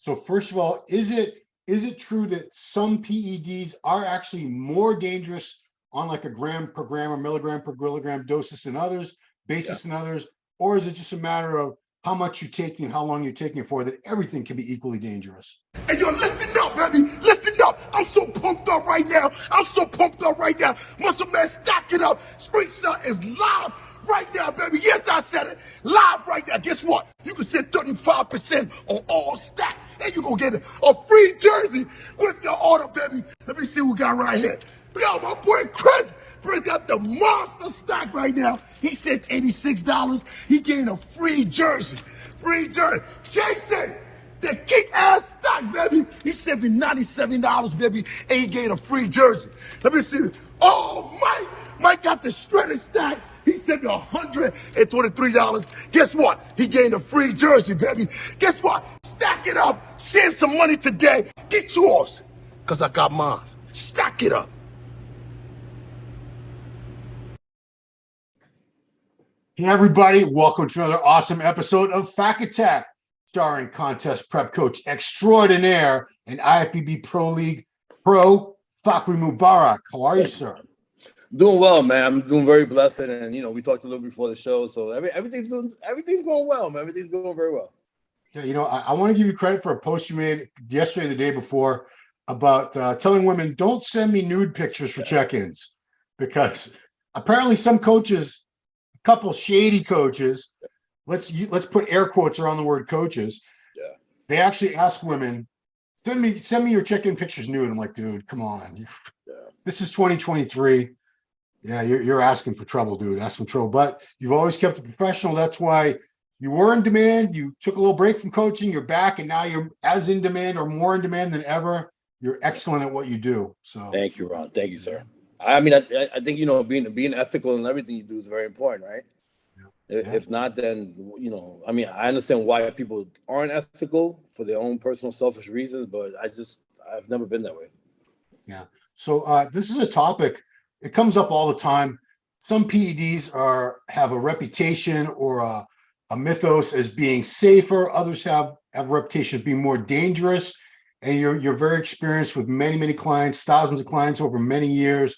So first of all, is it true that some PEDs are actually more dangerous on like a gram per gram or milligram per milligram doses than others, basis than others, or is it just a matter of how much you're taking, how long you're taking it for, that everything can be equally dangerous? Hey, yo, listen up, baby. Listen up. I'm so pumped up right now. MuscleMeds, stack it up. Spring Sun is live right now, baby. Yes, I said it. Live right now. Guess what? You can send 35% on all stack. And you're going to get a free jersey with your order, baby. Let me see what we got right here. Yo, my boy Chris bring up the monster stack right now. He said $86. He gained a free jersey. Jason, the kick-ass stack, baby. He sent me $97, baby, and he gained a free jersey. Let me see. Oh, Mike got the shredded stack. He sent me $123. Guess what? He gained a free jersey, baby. Guess what? Stack it up. Save some money today. Get yours, because I got mine. Stack it up. Hey everybody, welcome to another awesome episode of Fac Attack, starring contest prep coach extraordinaire and IFBB Pro League Pro Fakhri Mubarak. How are you, sir? Doing well, man. I'm doing very blessed, and we talked a little before the show, so everything's going well, man. Everything's going very well. Yeah, I want to give you credit for a post you made yesterday, the day before, about telling women don't send me nude pictures for check-ins, because apparently some coaches, a couple shady coaches, let's put air quotes around the word coaches. Yeah. They actually ask women, send me your check-in pictures nude. I'm like, dude, come on. Yeah. This is 2023. Yeah, you're asking for trouble, dude. Asking for trouble. But you've always kept it professional. That's why you were in demand. You took a little break from coaching. You're back, and now you're as in demand or more in demand than ever. You're excellent at what you do. So thank you, Ron. Thank you, sir. I mean, I think being ethical in everything you do is very important, right? Yeah. If not, then I mean, I understand why people aren't ethical for their own personal selfish reasons, but I've never been that way. Yeah. So this is a topic. It comes up all the time. Some PEDs have a reputation or a mythos as being safer. Others have a reputation of being more dangerous. And you're very experienced with many clients, thousands of clients over many years,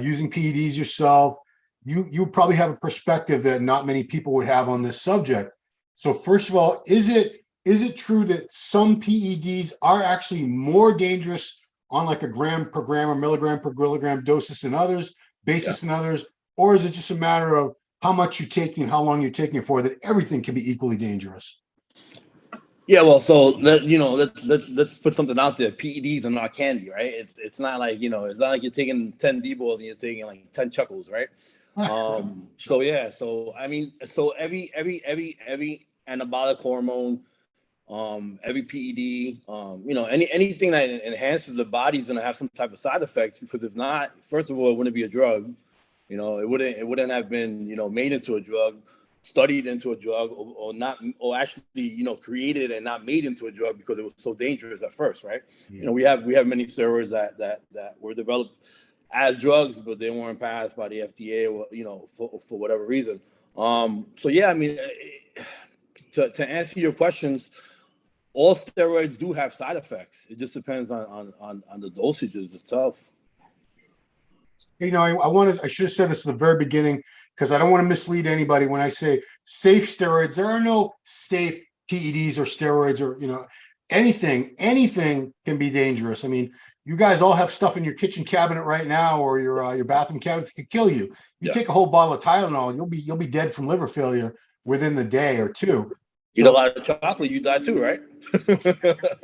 using PEDs yourself. You probably have a perspective that not many people would have on this subject. So first of all, is it true that some PEDs are actually more dangerous on like a gram per gram or milligram per milligram doses than others, basis than others, or is it just a matter of how much you're taking, how long you're taking it for, that everything can be equally dangerous? Yeah, well, so let's put something out there. PEDs are not candy, right? It's not like it's not like you're taking 10 D-balls and you're taking like 10 chuckles, right? So I mean, so every anabolic hormone, every PED, anything that enhances the body is going to have some type of side effects, because if not, first of all, it wouldn't be a drug. It wouldn't have been made into a drug, studied into a drug, or actually created and not made into a drug because it was so dangerous at first, right? Yeah. We have many steroids that were developed as drugs, but they weren't passed by the FDA, or for whatever reason. So yeah, I mean, to answer your questions, all steroids do have side effects. It just depends on the dosages itself. I should have said this at the very beginning, because I don't want to mislead anybody when I say safe steroids. There are no safe PEDs or steroids, or anything can be dangerous. I mean, you guys all have stuff in your kitchen cabinet right now, or your bathroom cabinet that could kill you. You take a whole bottle of Tylenol, and you'll be dead from liver failure within the day or two. Eat a lot of chocolate, you die too, right?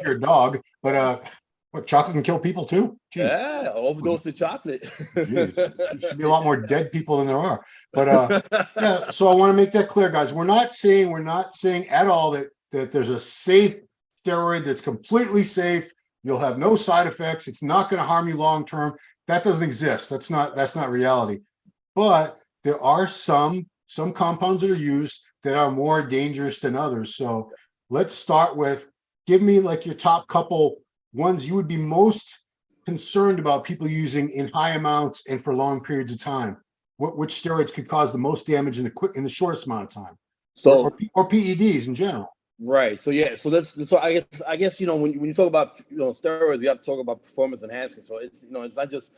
You're a dog, but what, chocolate can kill people too? Jeez. Yeah, overdose to chocolate. Jeez. There should be a lot more dead people than there are. But yeah, so I want to make that clear, guys. We're not saying at all that there's a safe steroid that's completely safe. You'll have no side effects. It's not going to harm you long term. That doesn't exist. That's not reality. But there are some compounds that are used that are more dangerous than others. So let's start with, give me like your top couple ones you would be most concerned about people using in high amounts and for long periods of time. Which steroids could cause the most damage in the shortest amount of time? So or PEDs in general. Right. So yeah. So I guess when you talk about steroids, we have to talk about performance enhancing. So it's it's not just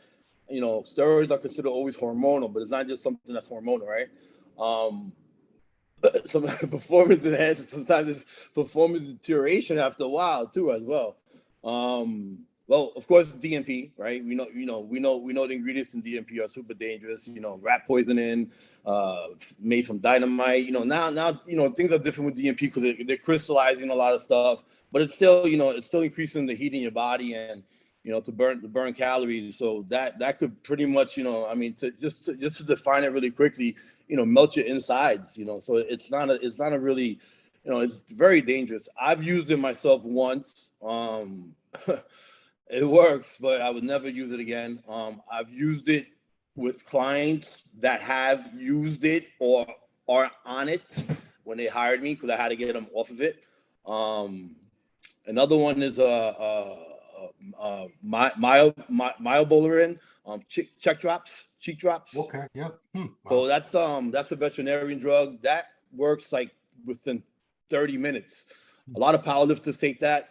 steroids are considered always hormonal, but it's not just something that's hormonal, right? Some performance enhancing, sometimes it's performance deterioration after a while too, as well. Well, of course, DMP, right? We know the ingredients in DMP are super dangerous. Rat poisoning, made from dynamite. Now things are different with DMP because they're crystallizing a lot of stuff, but it's still increasing the heat in your body and to burn calories. So that could pretty much just to define it really quickly, melt your insides. So it's not a really, it's very dangerous. I've used it myself once. It works, but I would never use it again. I've used it with clients that have used it or are on it when they hired me because I had to get them off of it. Another one is myobolarin, cheek drops. Okay. Yep. Wow. So that's a veterinarian drug that works like within 30 minutes. A lot of powerlifters take that.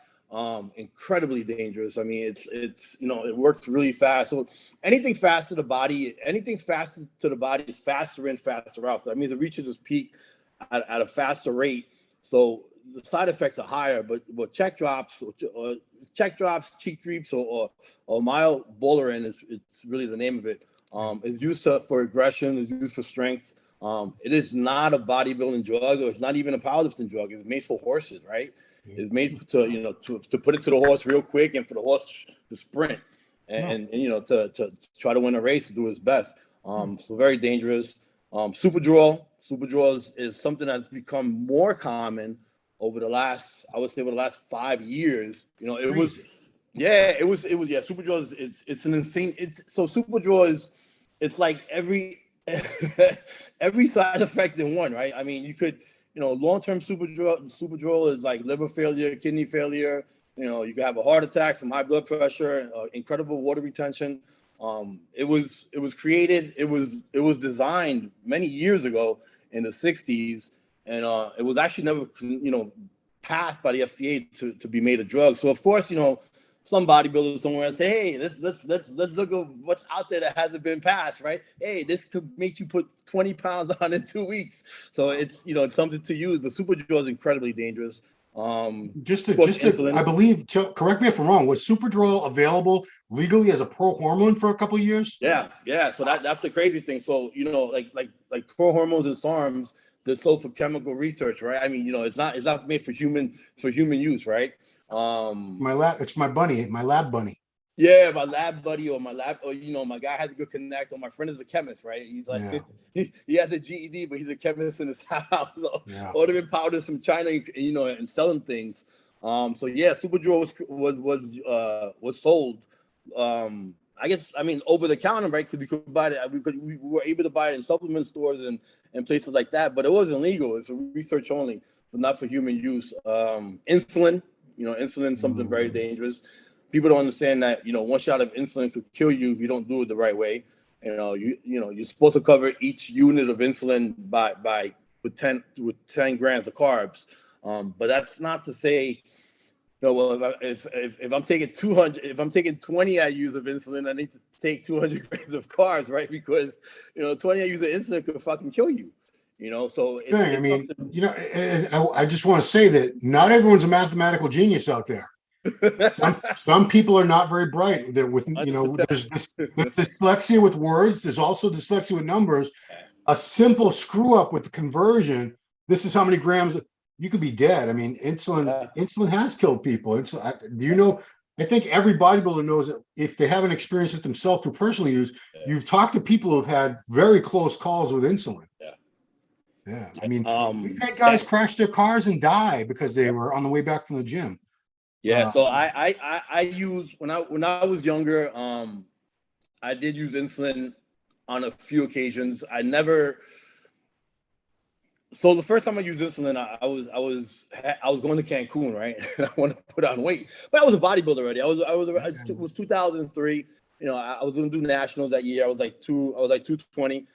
Incredibly dangerous. I mean, it's it works really fast. So anything fast to the body is faster in, faster out. So that means it reaches its peak at a faster rate. So the side effects are higher. But cheek drops, cheek creeps, or myobolarin it's really the name of it. Is used for aggression. Is used for strength. It is not a bodybuilding drug, or it's not even a powerlifting drug. It's made for horses, right? It's made to put it to the horse real quick and for the horse to sprint and to try to win a race, to do his best. So very dangerous. Superdraw is something that's become more common over the last 5 years. It was Superdraw it's an insane. Superdraw it's like every every side effect in one, right? I mean, you could. Long-term Superdraw is like liver failure, kidney failure. You can have a heart attack, some high blood pressure, incredible water retention. It was designed many years ago in the 60s, and it was actually never, passed by the FDA to be made a drug. So of course, some bodybuilders somewhere say, hey, let's look at what's out there that hasn't been passed, right? Hey, this could make you put 20 pounds on in 2 weeks. So it's it's something to use, but Superdraw is incredibly dangerous. Just to, I believe, correct me if I'm wrong, was Superdraw available legally as a pro hormone for a couple of years? Yeah. So that's the crazy thing. So like pro hormones and SARMs, they're sold for chemical research, right? I mean, it's not made for human use, right? It's my lab bunny. Yeah, my lab buddy or my guy has a good connect, or my friend is a chemist, right? He's like, he has a GED, but he's a chemist in his house. So ordering powders from China, and selling things. So yeah, Superdraw was sold. I guess, over the counter, right? Because we could buy it. We were able to buy it in supplement stores and places like that, but it wasn't legal. It's research only, but not for human use. Insulin. Insulin is something very dangerous. People don't understand that, one shot of insulin could kill you if you don't do it the right way. You're supposed to cover each unit of insulin with 10 grams of carbs. But that's not to say, well, if I'm taking 200, if I'm taking 20 IUs of insulin, I need to take 200 grams of carbs, right? Because 20 IUs of insulin could fucking kill you. So I just want to say that not everyone's a mathematical genius out there. Some people are not very bright. There's dyslexia with words. There's also dyslexia with numbers. A simple screw up with the conversion. This is how many grams. You could be dead. I mean, insulin has killed people. I think every bodybuilder knows that if they haven't experienced it themselves through personal use, you've talked to people who've had very close calls with insulin. Yeah. I mean, we've had guys crash their cars and die because they were on the way back from the gym. Yeah. So I used when I was younger, I did use insulin on a few occasions. So the first time I used insulin, I was going to Cancun, right? And I wanted to put on weight, but I was a bodybuilder already. It was 2003. I was going to do nationals that year. I was like 220.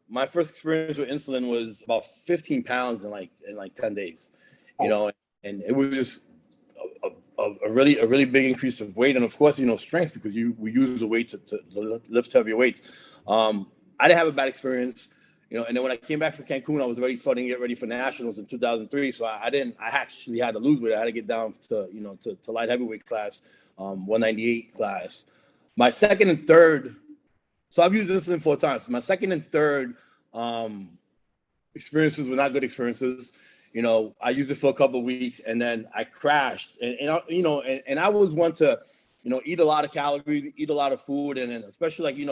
My first experience with insulin was about 15 pounds in like 10 days. and it was just a really big increase of weight, and of course, strength, because we use the weight to lift heavier weights. I didn't have a bad experience, and then when I came back from Cancun, I was already starting to get ready for nationals in 2003. So I actually had to lose weight. I had to get down to light heavyweight class, 198 class. My second and third, so I've used insulin 4 times. My second and third experiences were not good experiences. I used it for a couple of weeks, and then I crashed. And I was one to, eat a lot of calories, eat a lot of food, and then especially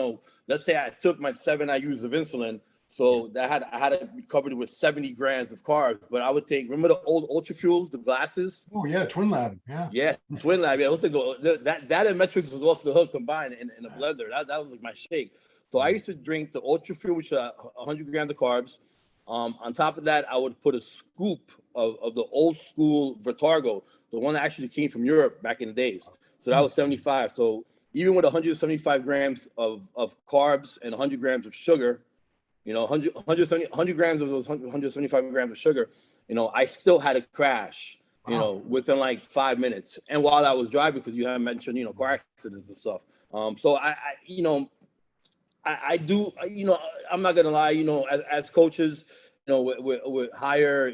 let's say I took my 7 IUs of insulin, so that I had to be covered with 70 grams of carbs. But I would take, remember the old Ultra Fuels, the glasses? Oh yeah, Twin Lab. Yeah, Twin Lab. Yeah, that and Metrics was off the hook combined in a blender. That was like my shake. So I used to drink the Ultra Fuel, which is 100 grams of carbs. On top of that, I would put a scoop of the old school Vertargo, the one that actually came from Europe back in the days. So that was 75. So even with 175 grams of carbs and 100 grams of sugar, 100 grams of those 175 grams of sugar, I still had a crash, within like 5 minutes. And while I was driving, because you haven't mentioned, car accidents and stuff. So I do, I'm not gonna lie, as coaches, with higher,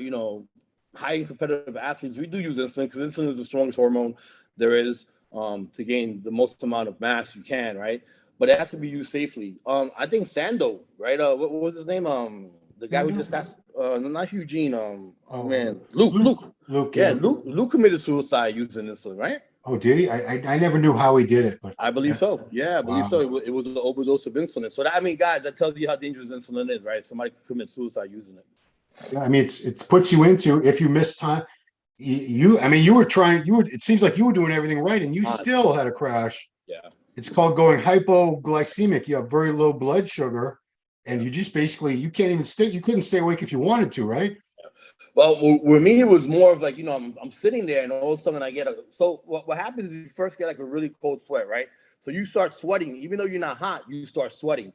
high competitive athletes, we do use insulin, because insulin is the strongest hormone there is, to gain the most amount of mass you can, right? But it has to be used safely. I think Sando, right? What was his name? The guy who just passed, not Eugene. Luke. Yeah, Luke committed suicide using insulin, right? Oh, did he? I never knew how he did it, but I believe so. Yeah, I believe so. It was an overdose of insulin. So guys, that tells you how dangerous insulin is, right? Somebody could commit suicide using it. Yeah, I mean, it puts you into, if you miss time, it seems like you were doing everything right, and you still had a crash. Yeah. It's called going hypoglycemic. You have very low blood sugar, and you just basically, you couldn't stay awake if you wanted to, right? Well, with me, it was more of like, I'm sitting there, and all of a sudden I get so what happens is you first get like a really cold sweat, right? So you start sweating, even though you're not hot, you start sweating.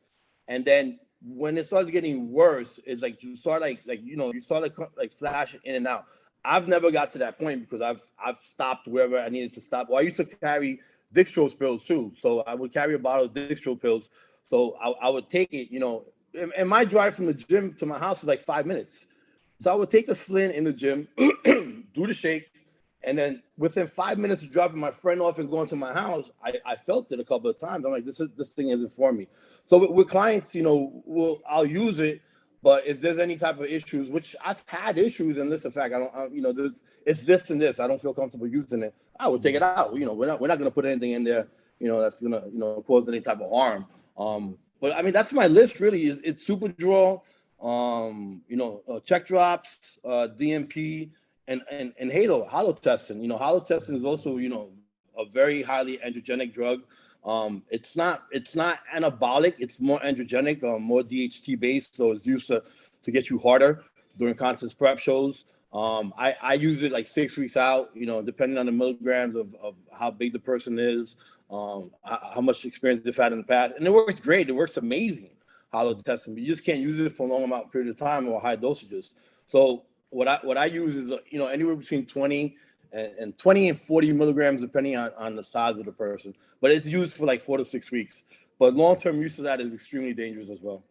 And then when it starts getting worse, it's like you start you start flashing in and out. I've never got to that point, because I've stopped wherever I needed to stop. Well, I used to carry dextrose pills too. So I would carry a bottle of dextrose pills. So I would take it, and my drive from the gym to my house was like 5 minutes. So I would take the Flynn in the gym, do the shake, and then within 5 minutes of dropping my friend off and going to my house, I felt it a couple of times. I'm like, this thing isn't for me. So with clients, I'll use it, but if there's any type of issues, which I've had issues in this effect, it's this and this, I don't feel comfortable using it, I would take it out. We're not going to put anything in there, that's going to cause any type of harm. But I mean, that's my list really. It's Super Draw, check drops, DMP, and halo testing. Halo testing is also, a very highly androgenic drug. It's not anabolic, it's more androgenic, more DHT based. So it's used to get you harder during contest prep shows. I use it like 6 weeks out, depending on the milligrams of how big the person is, how much experience they've had in the past. And it works great. It works amazing, halo testing, but you just can't use it for a long amount period of time or high dosages. So what I use is, anywhere between 20 and 40 milligrams, depending on the size of the person. But it's used for like 4 to 6 weeks. But long-term use of that is extremely dangerous as well.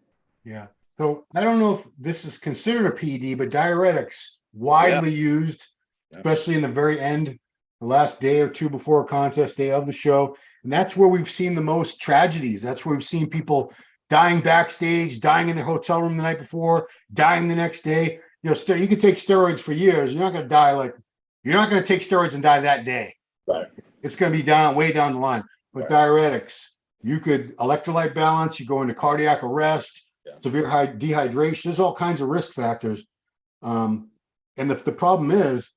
Yeah. So I don't know if this is considered a PED, but diuretics widely used, especially in the very end, the last day or two before a contest day of the show. And that's where we've seen the most tragedies. That's where we've seen people dying backstage, dying in their hotel room the night before, dying the next day. You could take steroids for years. You're not going to take steroids and die that day. Right. It's going to be way down the line. But diuretics, you could electrolyte balance, you go into cardiac arrest, severe dehydration. There's all kinds of risk factors. And the problem is,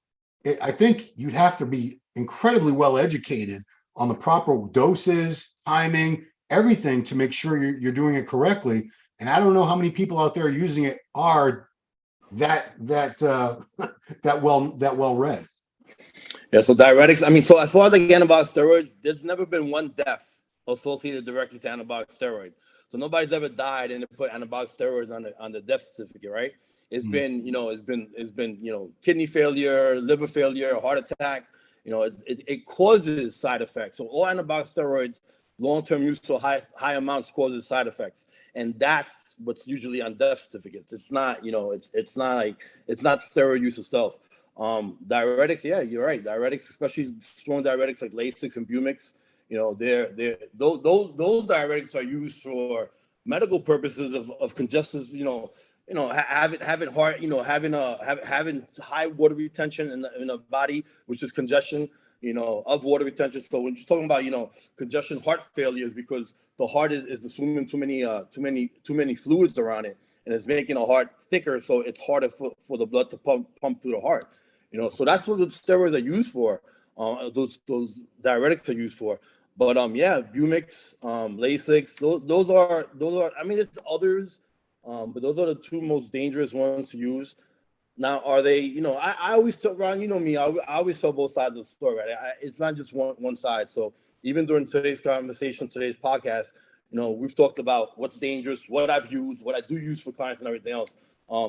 I think you'd have to be incredibly well educated on the proper doses, timing, everything to make sure you're doing it correctly. And I don't know how many people out there using it are that well read. Yeah, so diuretics, I mean, so as far as like anabolic steroids, there's never been one death associated directly to anabolic steroid. So nobody's ever died and they put anabolic steroids on the death certificate, right? It's been, it's been, kidney failure, liver failure, heart attack. It causes side effects. So all anabolic steroids, long-term use to high amounts causes side effects. And that's what's usually on death certificates. It's not, it's not steroid use itself. Diuretics, yeah, you're right. Diuretics, especially strong diuretics like Lasix and Bumix, those diuretics are used for medical purposes of congestive, having heart, having high water retention in the body, which is congestion, of water retention. So when you're talking about, congestion, heart failure is because the heart is assuming too many fluids around it, and it's making the heart thicker, so it's harder for the blood to pump through the heart. So that's what the steroids are used for. Those diuretics are used for. But yeah, Bumix, Lasix, those are. I mean, it's others, but those are the two most dangerous ones to use. Now, are they? I always tell Ron, me. I always tell both sides of the story, right? It's not just one side. So even during today's conversation, today's podcast, we've talked about what's dangerous, what I've used, what I do use for clients, and everything else.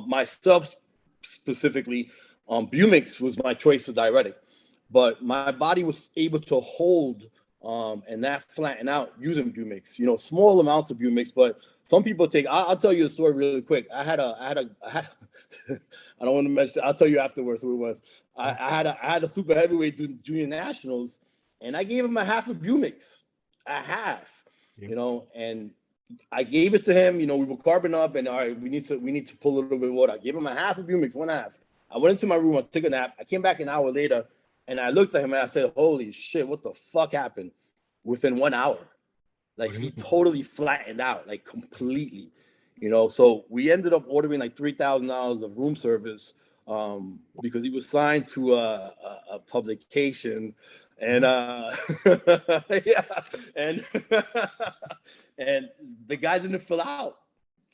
Myself specifically, Bumix was my choice of diuretic, but my body was able to hold and that flatten out using Bumix. Small amounts of Bumix, but some people take. I'll tell you a story really quick. I had I don't want to mention. I'll tell you afterwards who it was. I had a super heavyweight do junior nationals, and I gave him a half of Bumix, a half. Yeah. And I gave it to him. We were carbon up, and all right, we need to pull a little bit of water. I gave him a half of Bumix, one half. I went into my room. I took a nap. I came back an hour later, and I looked at him and I said, "Holy shit! What the fuck happened?" Within 1 hour, like he totally flattened out, like completely. So we ended up ordering like $3,000 of room service because he was signed to a publication, and yeah, and and the guy didn't fill out,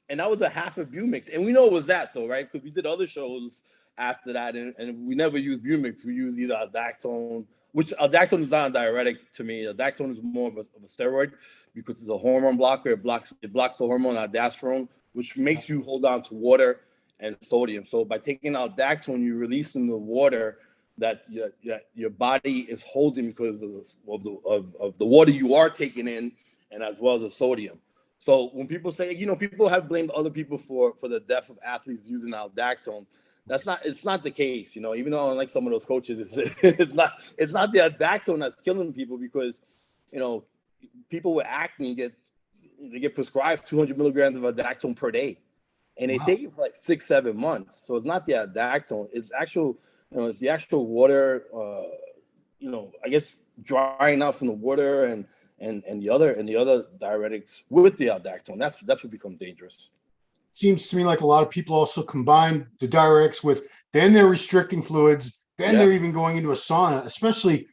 and that was a half of Bumix, and we know it was that though, right? Because we did other shows after that, and we never used Bumix. We used either Dactone, which Dactone is not a diuretic to me. Dactone is more of a steroid because it's a hormone blocker. It blocks the hormone aldosterone, which makes you hold on to water and sodium. So by taking out Dactone, you're releasing the water that your body is holding because of the water you are taking in, and as well as the sodium. So when people say, people have blamed other people for the death of athletes using Aldactone. It's not the case, even though unlike some of those coaches, it's not the Aldactone that's killing people, because, people with acne get prescribed 200 milligrams of Aldactone per day, and they take it for like 6-7 months. So it's not the Aldactone, it's the actual water, I guess drying out from the water and the other diuretics with the Aldactone. That's what becomes dangerous. Seems to me like a lot of people also combine the diuretics with, then they're restricting fluids, then they're even going into a sauna, especially,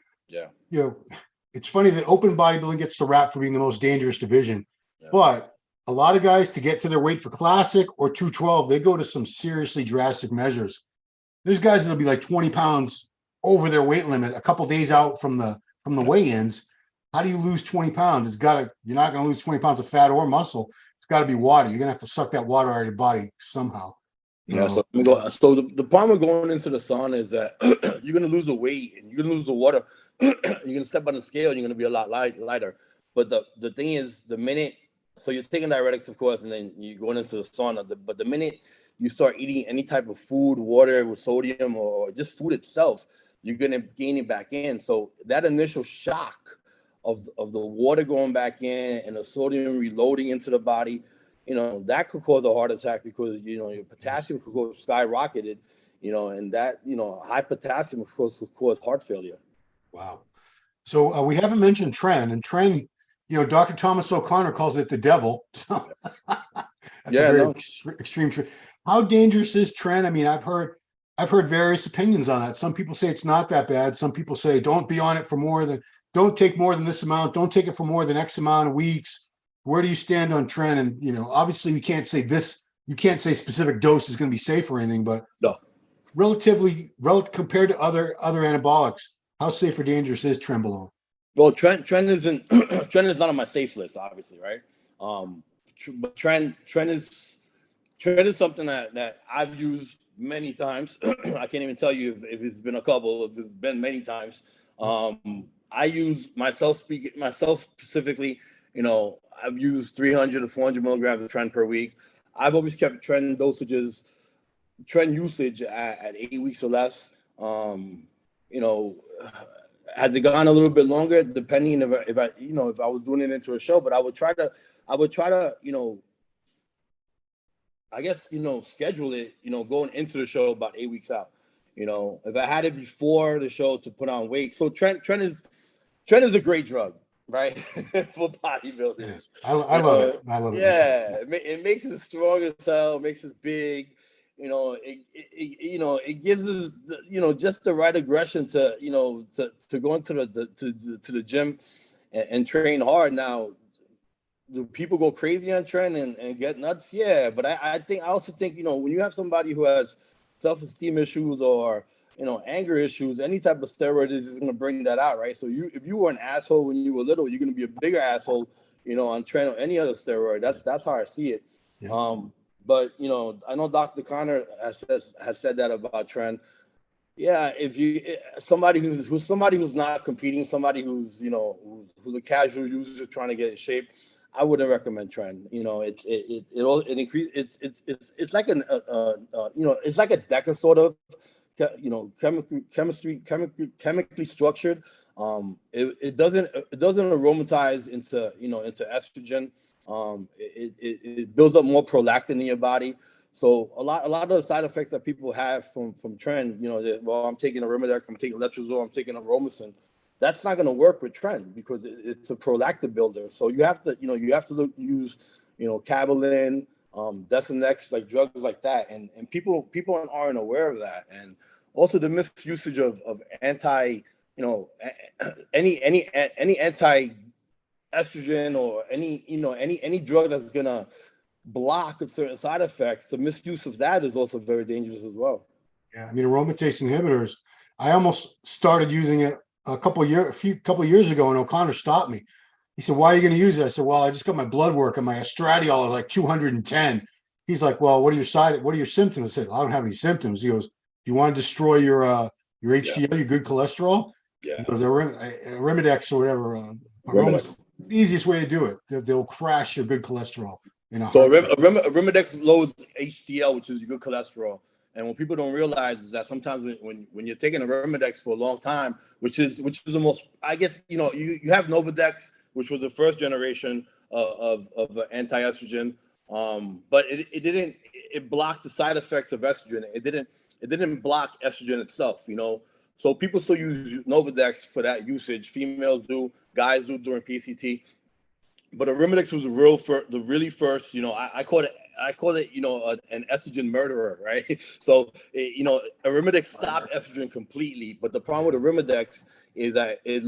it's funny that open bodybuilding gets the rap for being the most dangerous division, but a lot of guys, to get to their weight for classic or 212, they go to some seriously drastic measures. There's guys that'll be like 20 pounds over their weight limit a couple days out from the weigh-ins. How do you lose 20 pounds? You're not going to lose 20 pounds of fat or muscle. It's got to be water. You're going to have to suck that water out of your body somehow. So the problem with going into the sauna is that you're going to lose the weight and you're going to lose the water. You're going to step on the scale and you're going to be a lot lighter. But the thing is, the minute, so you're taking diuretics, of course, and then you're going into the sauna. But the minute you start eating any type of food, water with sodium, or just food itself, you're going to gain it back in. So that initial shock of the water going back in and the sodium reloading into the body, that could cause a heart attack, because your potassium could go skyrocketed, and that high potassium of course could cause heart failure. Wow. So we haven't mentioned tren, and tren, Dr. Thomas O'Connor calls it the devil. So that's a very extreme. How dangerous is tren? I mean, I've heard various opinions on that. Some people say it's not that bad. Some people say don't be on it for don't take more than this amount. Don't take it for more than X amount of weeks. Where do you stand on tren? And, obviously we can't say this. You can't say specific dose is going to be safe or anything, but relatively compared to other anabolics, how safe or dangerous is trenbolone? Well, tren isn't tren is not on my safe list, obviously, right? But tren is Trend is something that I've used many times. I can't even tell you if it's been a couple, if it's been many times. I use myself specifically, you know, I've used 300 to 400 milligrams of Trend per week. I've always kept Trend dosages, Trend usage at 8 weeks or less. You know, has it gone a little bit longer? Depending if I you know, if I was doing it into a show, but I would try to, you know, I guess, you know, schedule it, you know, going into the show about 8 weeks out. You know, if I had it before the show to put on weight. So Trend is a great drug, right? For bodybuilders. It is. I love it. I love it. Yeah, it makes us strong as hell, makes us big. You know, it gives us, you know, just the right aggression to, you know, to go into the gym and train hard. Now, do people go crazy on Trend and get nuts? Yeah, but I also think, you know, when you have somebody who has self-esteem issues or, you know, anger issues, any type of steroid is going to bring that out, right? So if you were an asshole when you were little, you're going to be a bigger asshole, you know, on Trend or any other steroid. That's how I see it. Yeah. But, you know, I know Dr. Connor has said that about Trend. Yeah, if you somebody who's not competing, somebody who's, you know, who's a casual user trying to get in shape, I wouldn't recommend Trend. You know, it increase. It's like you know, it's like a DECA sort of, you know, chemically structured. It doesn't aromatize into, you know, into estrogen. It builds up more prolactin in your body. So a lot of the side effects that people have from Trend, you know, well, I'm taking Arimidex, I'm taking Letrozole, I'm taking Aromacin. That's not going to work with Trend because it's a prolactin builder. So you have to, you know, use, you know, Cabalin, Desonex, like drugs like that, and people aren't aware of that. And also the misusage of anti, you know, any anti estrogen or any, you know, any drug that's gonna block certain side effects. The misuse of that is also very dangerous as well. Yeah, I mean, aromatase inhibitors. I almost started using it a couple years ago, and O'Connor stopped me. He said, "Why are you going to use it?" I said, "Well, I just got my blood work, and my estradiol is like 210." He's like, "Well, what are your symptoms?" I said, "I don't have any symptoms." He goes, "Do you want to destroy your HDL, your good cholesterol?" Yeah. He goes, Arimidex or whatever. Arimidex. The easiest way to do it. They'll crash your good cholesterol. So Arimidex lowers HDL, which is your good cholesterol. And what people don't realize is that sometimes when you're taking Arimidex for a long time, which is the most, I guess, you know, you have Novadex, which was the first generation of anti-estrogen, but it blocked the side effects of estrogen. It didn't block estrogen itself, you know. So people still use Novadex for that usage. Females do, guys do during PCT. But Arimidex was the really first, you know, I call it, you know, an estrogen murderer, right? So, you know, Arimidex stopped estrogen completely, but the problem with Arimidex is that it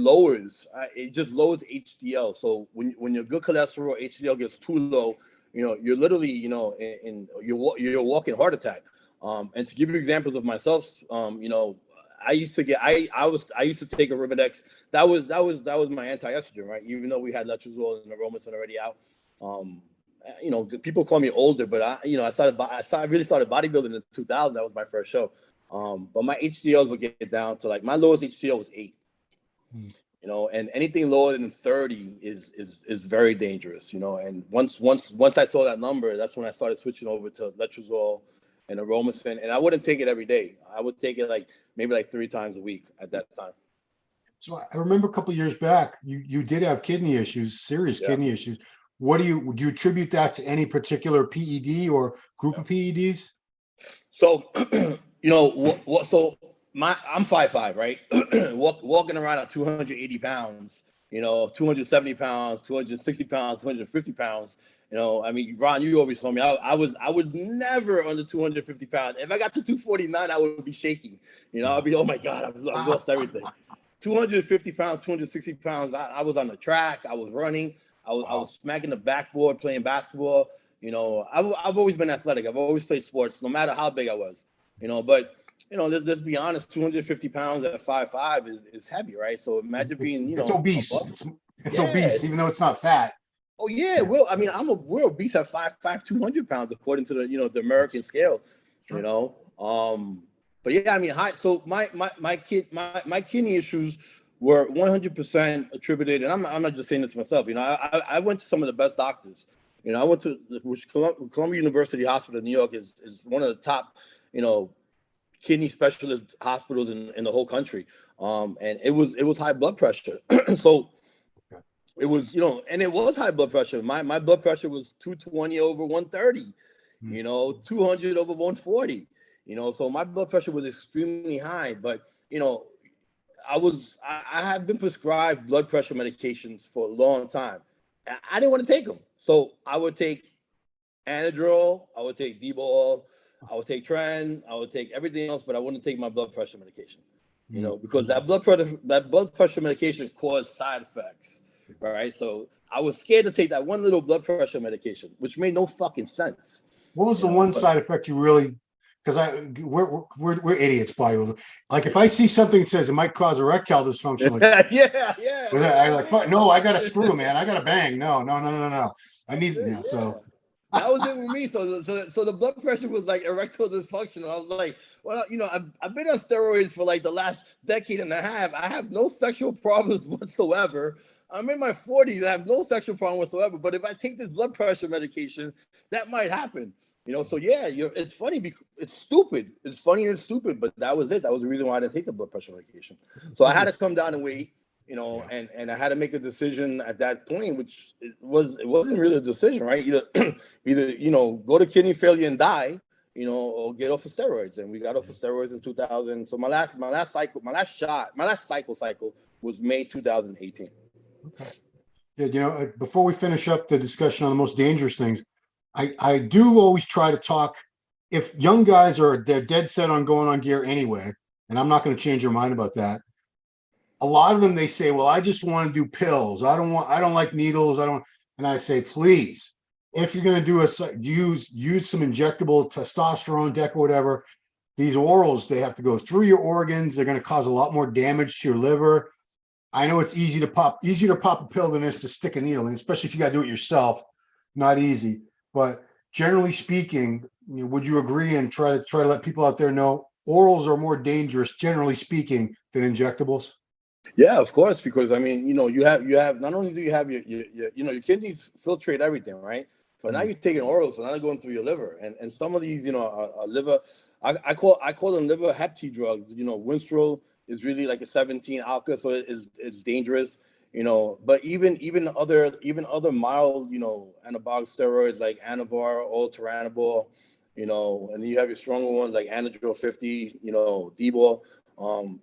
just lowers HDL. So when your good cholesterol HDL gets too low, you know, you're literally, you know, you're a walking heart attack. And to give you examples of myself, you know, I used to take Arimidex. That was my anti-estrogen, right? Even though we had Letrozole and Aromacin already out. You know, people call me older, but I really started bodybuilding in 2000. That was my first show. But my HDLs would get down to, like, my lowest HDL was 8. You know, and anything lower than 30 is very dangerous, you know. And once I saw that number, that's when I started switching over to Letrozole and Aromacin. And I wouldn't take it every day. I would take it maybe 3 times a week at that time. So I remember a couple of years back, you did have kidney issues, serious kidney issues. Would you attribute that to any particular PED or group of PEDs? So, you know, so I'm 5'5", right? Walking around at 280 pounds, you know, 270 pounds, 260 pounds, 250 pounds. You know, I mean, Ron, you always told me I was never under 250 pounds. If I got to 249, I would be shaking. You know, I'd be, oh my God, I've lost everything. 250 pounds, 260 pounds. I was on the track. I was running. I was smacking the backboard playing basketball. You know, I've always been athletic. I've always played sports, no matter how big I was. You know, but, you know, let's be honest, 250 pounds at 5'5" is heavy, right? So imagine being, you know, it's obese. It's obese, even though it's not fat. Oh yeah, well, I mean, we're obese at 5'5", 200 pounds according to the American scale, Sure. But yeah, I mean, so my kidney issues were 100% attributed, and I'm not just saying this myself. I went to some of the best doctors. I went to Columbia University Hospital in New York is one of the top, kidney specialist hospitals in the whole country. And it was high blood pressure. So it was, and it was high blood pressure. My blood pressure was 220 over 130, 200 over 140, so my blood pressure was extremely high. But, I have been prescribed blood pressure medications for a long time. I didn't want to take them. So I would take Anadrol, I would take Debol, I would take Tren, I would take everything else, but I wouldn't take my blood pressure medication, because that blood pressure medication caused side effects. Right. So I was scared to take that one little blood pressure medication, which made no fucking sense. What was the one side effect you really? Because we're idiots, bodybuilders. Like if I see something that says it might cause erectile dysfunction, like yeah. I like fuck, no, I got a screw, man. I got a bang. No. I need so. That was it with me. So the blood pressure was like erectile dysfunction. I was like, well, I've been on steroids for like the last decade and a half. I have no sexual problems whatsoever. I'm in my 40s. I have no sexual problem whatsoever. But if I take this blood pressure medication, that might happen. So yeah, it's funny because it's stupid. It's funny and stupid, but that was it. That was the reason why I didn't take the blood pressure medication. So I had to come down and weight, and I had to make a decision at that point, which it wasn't really a decision, right? Either go to kidney failure and die, or get off of steroids. And we got off of steroids in 2000. So my last cycle was May 2018. Okay. Yeah, before we finish up the discussion on the most dangerous things, I do always try to talk, if young guys they're dead set on going on gear anyway, and I'm not going to change your mind about that. A lot of them, they say, well, I just want to do pills. I don't like needles. And I say, please, if you're going to use some injectable testosterone, Deca, whatever, these orals, they have to go through your organs. They're going to cause a lot more damage to your liver. I know it's easier to pop a pill than it is to stick a needle in, especially if you got to do it yourself. Not easy, but generally speaking, would you agree and try to let people out there know orals are more dangerous, generally speaking, than injectables? Yeah, of course, because I mean, you have not only do you have your kidneys filtrate everything, right? But now you're taking orals, so now they're going through your liver, and some of these, are liver. I call them liver hepty drugs. Winstrol is really like a 17 alka, so it's dangerous. But even other mild, anabolic steroids like Anavar or Turinabol, and then you have your stronger ones like Anadrol 50, Debol.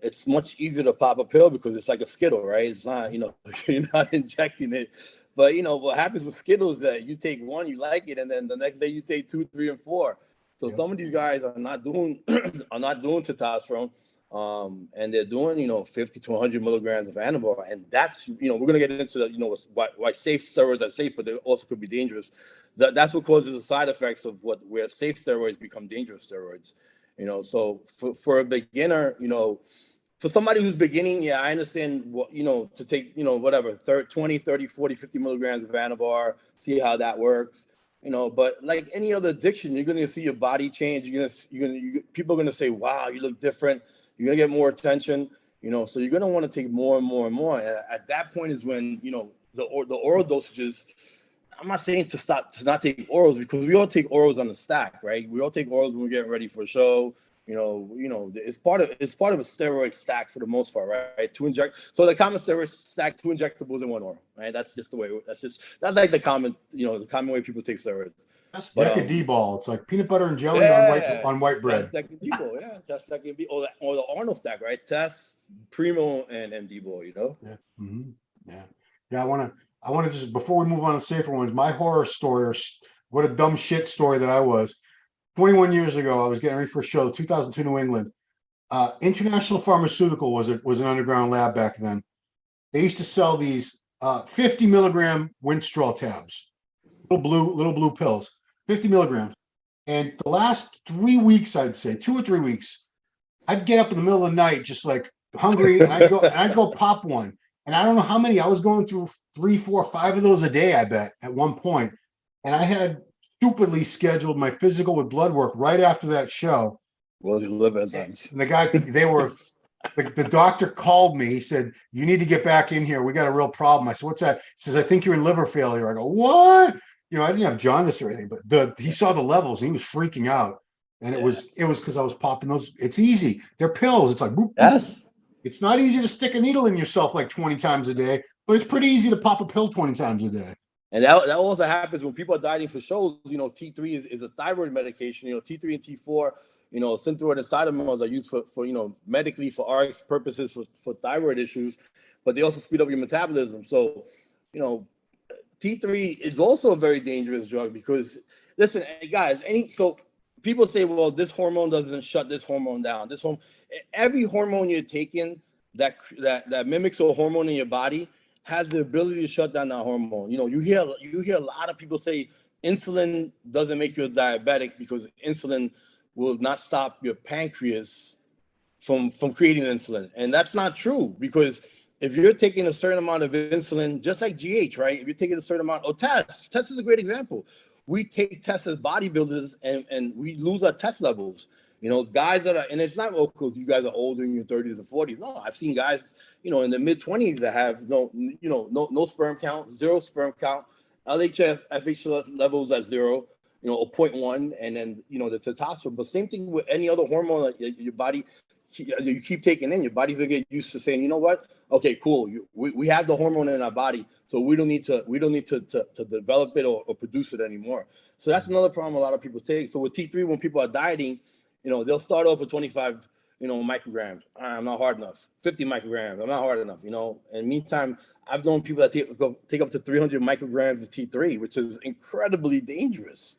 It's much easier to pop a pill because it's like a Skittle, right? It's not, you're not injecting it. But what happens with Skittles is that you take one, you like it, and then the next day you take 2, 3, and 4. So some of these guys are not doing testosterone. And they're doing, 50 to 100 milligrams of Anavar, and that's, we're gonna get into the, why safe steroids are safe, but they also could be dangerous. That's what causes the side effects of where safe steroids become dangerous steroids. So for a beginner, for somebody who's beginning, yeah, I understand what, to take, whatever, 20, 30, 40, 50 milligrams of Anavar, see how that works. But like any other addiction, you're gonna see your body change. People are gonna say, "Wow, you look different." You're gonna get more attention, so you're gonna want to take more and more and more. And at that point is when, the oral dosages. I'm not saying to not take orals, because we all take orals on the stack, right? We all take orals when we're getting ready for a show. It's part of a steroid stack for the most part, right? To inject. So the common steroid stacks 2 injectables in 1 oral, right? That's just the way. That's like the common way people take steroids. That's Deca D-ball. It's like peanut butter and jelly on white bread. That's Deca D-ball, yeah. That's Deca D, or the Arnold stack, right? Test, Primo, and D-ball, Yeah. Mm-hmm. Yeah. I want to just, before we move on to safer ones, my horror story, or what a dumb shit story that I was. 21 years ago, I was getting ready for a show, 2002 New England. International Pharmaceutical was an underground lab back then. They used to sell these 50 milligram Winstrol tabs, little blue pills, 50 milligrams. And the last 3 weeks, I'd say 2 or 3 weeks, I'd get up in the middle of the night, just like hungry, and I'd go pop one. And I don't know how many, I was going through 3, 4, 5 of those a day, I bet, at one point. And I had stupidly scheduled my physical with blood work right after that show. Well, you live at And times. the guy, the doctor called me. He said, "You need to get back in here. We got a real problem." I said, "What's that?" He says, "I think you're in liver failure." I go, "What?" I didn't have jaundice or anything, but he saw the levels and he was freaking out. And it was because I was popping those. It's easy. They're pills. It's like, boop, boop. Yes. It's not easy to stick a needle in yourself like 20 times a day, but it's pretty easy to pop a pill 20 times a day. And that also happens when people are dieting for shows. T3 is a thyroid medication. T3 and T4, Synthroid and Cytomel are used for medically for RX purposes for thyroid issues, but they also speed up your metabolism. So, T3 is also a very dangerous drug because, listen, guys, so people say, well, this hormone doesn't shut this hormone down. Every hormone you're taking that mimics a hormone in your body has the ability to shut down that hormone. You hear a lot of people say insulin doesn't make you a diabetic because insulin will not stop your pancreas from creating insulin. And that's not true, because if you're taking a certain amount of insulin, just like GH, right? If you're taking a certain amount, test is a great example. We take tests as bodybuilders and we lose our test levels. Guys that are, and it's not because you guys are older in your 30s and 40s. No, I've seen guys, in the mid 20s that have no sperm count, zero sperm count, LHS, FHS levels at 0, 0.1, and then, the testosterone. But same thing with any other hormone that your body, you keep taking in, your body's gonna get used to saying, you know what? Okay, cool. We have the hormone in our body, so we don't need to develop it or produce it anymore. So that's another problem a lot of people take. So with T3, when people are dieting, they'll start off with 25, micrograms. I'm not hard enough. 50 micrograms. I'm not hard enough. And meantime, I've known people that take up to 300 micrograms of T3, which is incredibly dangerous.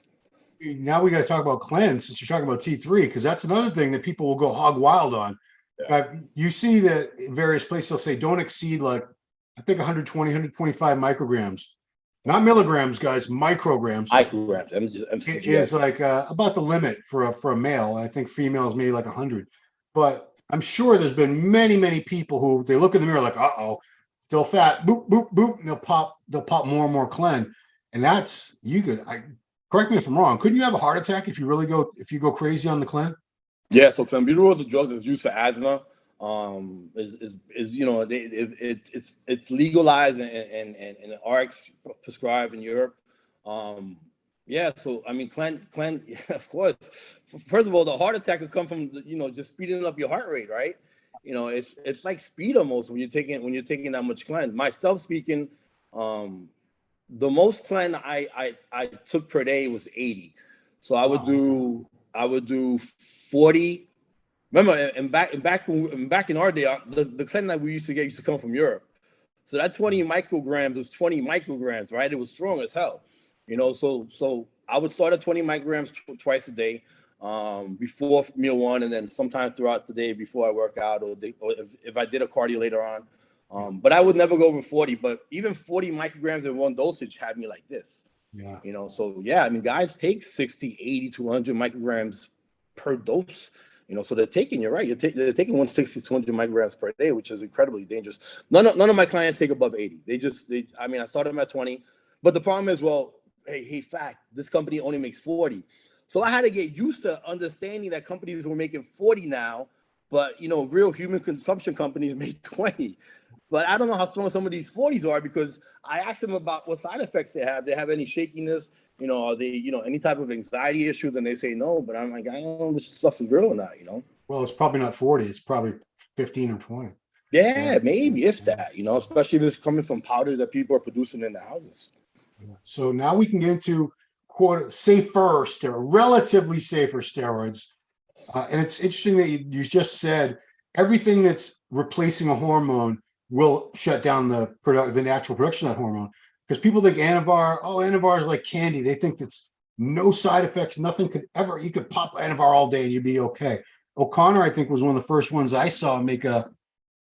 Now we got to talk about cleanse, since you're talking about T3, because that's another thing that people will go hog wild on. Yeah. You see that in various places, they'll say don't exceed, like, I think 120, 125 micrograms. Not milligrams, guys, micrograms. Micrograms. Is like about the limit for a male. I think females maybe like 100. But I'm sure there's been many, many people who they look in the mirror like, still fat, boop, boop, boop, and they'll pop more and more clean. And that's, correct me if I'm wrong, couldn't you have a heart attack if you go crazy on the clean? Yeah, so clenbuterol is a drug that's used for asthma. It's legalized and RX prescribed in Europe. So I mean, clen, of course. First of all, the heart attack could come from just speeding up your heart rate, right? It's like speed almost when you're taking that much clen. Myself speaking, the most clen I took per day was 80. So I would do 40. Remember, and back in our day, the clen that we used to come from Europe. So that 20 micrograms was 20 micrograms, right? It was strong as hell, So I would start at 20 micrograms twice a day, before meal one, and then sometime throughout the day before I work out, or if I did a cardio later on. But I would never go over 40. But even 40 micrograms in one dosage had me like this. Yeah. So yeah, I mean, guys take 60, 80 to 100 micrograms per dose. So they're taking, you're right, they're taking 160 to 200 micrograms per day, which is incredibly dangerous. None of my clients take above 80. I started them at 20, but the problem is, well, hey, fact, this company only makes 40. So I had to get used to understanding that companies were making 40 now, but real human consumption companies make 20. But I don't know how strong some of these 40s are, because I asked them about what side effects they have. They have any shakiness? Are they, any type of anxiety issue? Then they say no. But I'm like, I don't know if this stuff is real or not, Well, it's probably not 40. It's probably 15 or 20. Yeah, maybe, if that, especially if it's coming from powders that people are producing in their houses. So now we can get into relatively safer steroids. And it's interesting that you just said everything that's replacing a hormone will shut down the natural production of that hormone. Because people think Anavar is like candy. They think that's no side effects. You could pop Anavar all day and you'd be okay. O'Connor, I think, was one of the first ones I saw make a